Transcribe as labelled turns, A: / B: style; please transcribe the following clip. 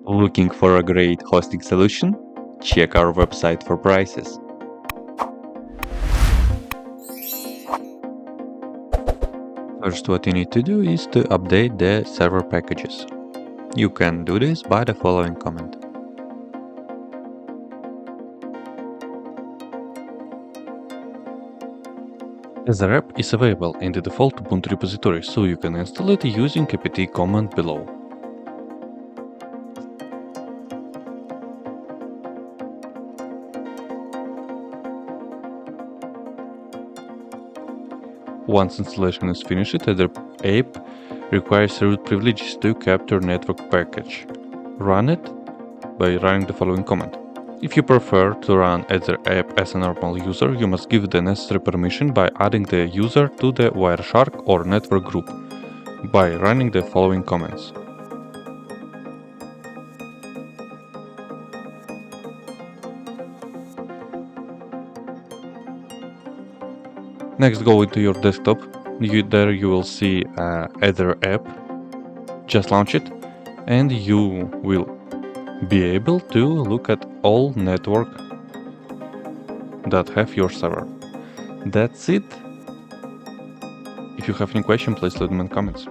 A: Looking for a great hosting solution? Check our website for prices. First, what you need to do is to update the server packages. You can do this by the following command. EtherApe is available in the default Ubuntu repository, so you can install it using apt command below. Once installation is finished, EtherApe requires root privileges to capture network package. Run it by running the following command. If you prefer to run EtherApe as a normal user, you must give the necessary permission by adding the user to the Wireshark or network group by running the following commands. Next, go into your desktop. There you will see EtherApe. Just launch it and you will be able to look at all network that have your server. That's it. If you have any question, please leave them in comments.